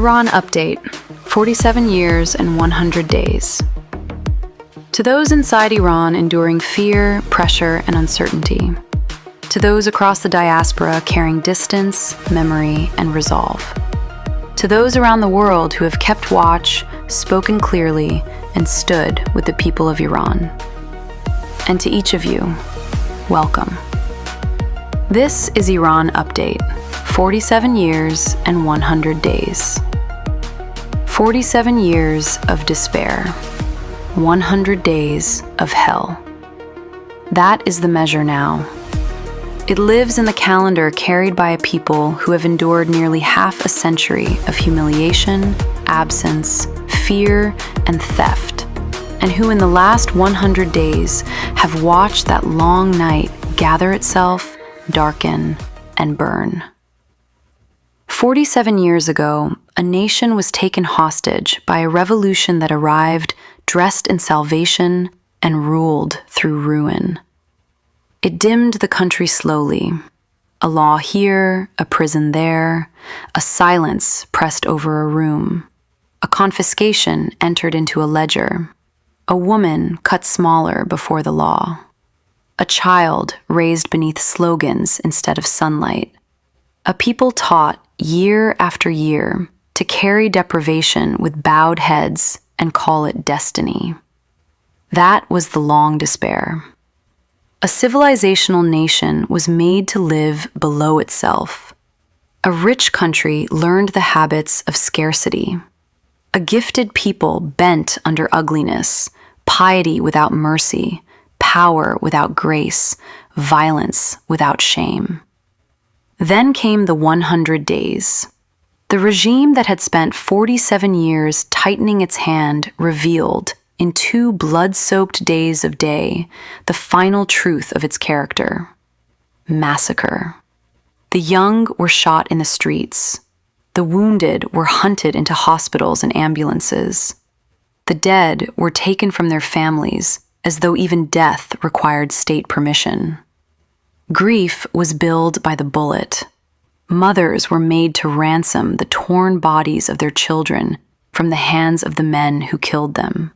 Iran Update, 47 years and 100 days. To those inside Iran enduring fear, pressure, and uncertainty. To those across the diaspora carrying distance, memory, and resolve. To those around the world who have kept watch, spoken clearly, and stood with the people of Iran. And to each of you, welcome. This is Iran Update, 47 years and 100 days. 47 years of despair, 100 days of hell. That is the measure now. It lives in the calendar carried by a people who have endured nearly half a century of humiliation, absence, fear, and theft, and who in the last 100 days have watched that long night gather itself, darken, and burn. 47 years ago, a nation was taken hostage by a revolution that arrived dressed in salvation and ruled through ruin. It dimmed the country slowly. A law here, a prison there, a silence pressed over a room. A confiscation entered into a ledger. A woman cut smaller before the law. A child raised beneath slogans instead of sunlight. A people taught year after year to carry deprivation with bowed heads and call it destiny. That was the long despair. A civilizational nation was made to live below itself. A rich country learned the habits of scarcity. A gifted people bent under ugliness, piety without mercy, power without grace, violence without shame. Then came the 100 days. The regime that had spent 47 years tightening its hand revealed, in 2 blood-soaked days of day, the final truth of its character. Massacre. The young were shot in the streets. The wounded were hunted into hospitals and ambulances. The dead were taken from their families, as though even death required state permission. Grief was billed by the bullet. Mothers were made to ransom the torn bodies of their children from the hands of the men who killed them.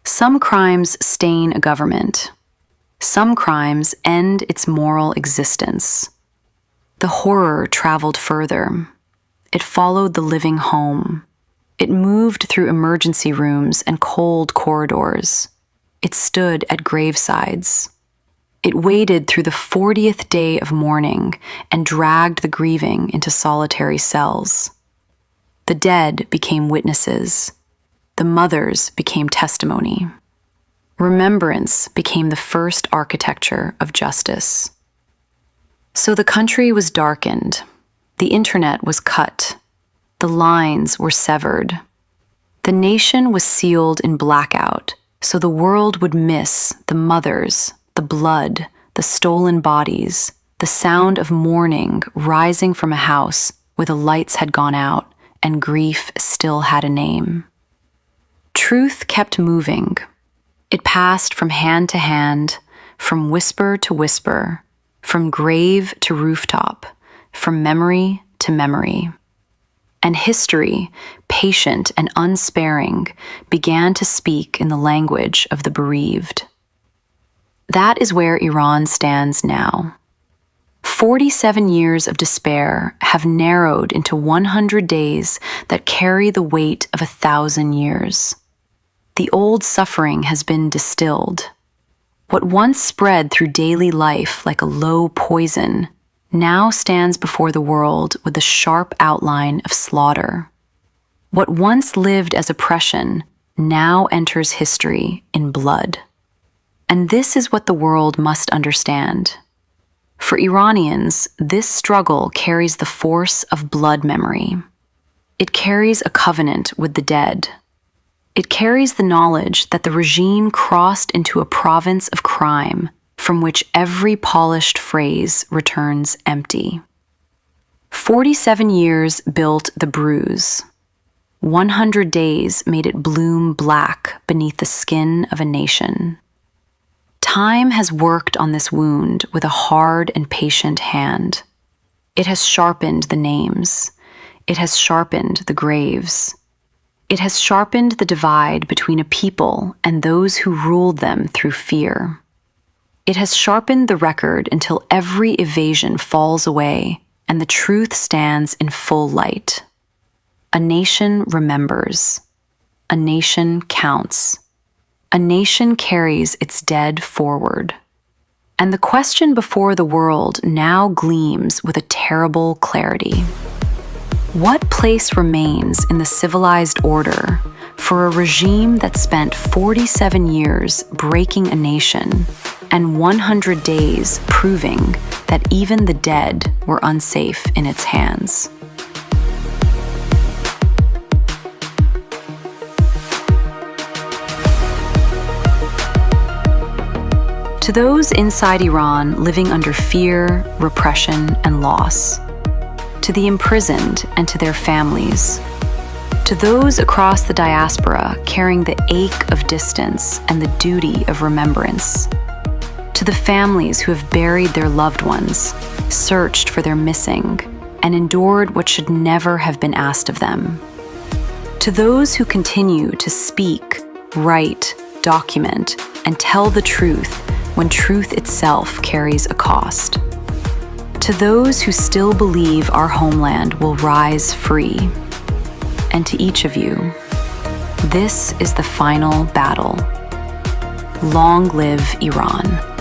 Some crimes stain a government. Some crimes end its moral existence. The horror traveled further. It followed the living home. It moved through emergency rooms and cold corridors. It stood at gravesides. It waded through the 40th day of mourning and dragged the grieving into solitary cells. The dead became witnesses. The mothers became testimony. Remembrance became the first architecture of justice. So the country was darkened. The internet was cut. The lines were severed. The nation was sealed in blackout, so the world would miss the mothers, the blood, the stolen bodies, the sound of mourning rising from a house where the lights had gone out and grief still had a name. Truth kept moving. It passed from hand to hand, from whisper to whisper, from grave to rooftop, from memory to memory. And history, patient and unsparing, began to speak in the language of the bereaved. That is where Iran stands now. 47 years of despair have narrowed into 100 days that carry the weight of 1,000 years. The old suffering has been distilled. What once spread through daily life like a low poison now stands before the world with the sharp outline of slaughter. What once lived as oppression now enters history in blood. And this is what the world must understand. For Iranians, this struggle carries the force of blood memory. It carries a covenant with the dead. It carries the knowledge that the regime crossed into a province of crime from which every polished phrase returns empty. 47 years built the bruise. 100 days made it bloom black beneath the skin of a nation. Time has worked on this wound with a hard and patient hand. It has sharpened the names. It has sharpened the graves. It has sharpened the divide between a people and those who ruled them through fear. It has sharpened the record until every evasion falls away and the truth stands in full light. A nation remembers. A nation counts. A nation carries its dead forward. And the question before the world now gleams with a terrible clarity. What place remains in the civilized order for a regime that spent 47 years breaking a nation and 100 days proving that even the dead were unsafe in its hands? To those inside Iran living under fear, repression, and loss, to the imprisoned and to their families, to those across the diaspora carrying the ache of distance and the duty of remembrance, to the families who have buried their loved ones, searched for their missing, and endured what should never have been asked of them, to those who continue to speak, write, document, and tell the truth when truth itself carries a cost, to those who still believe our homeland will rise free, and to each of you, this is the final battle. Long live Iran.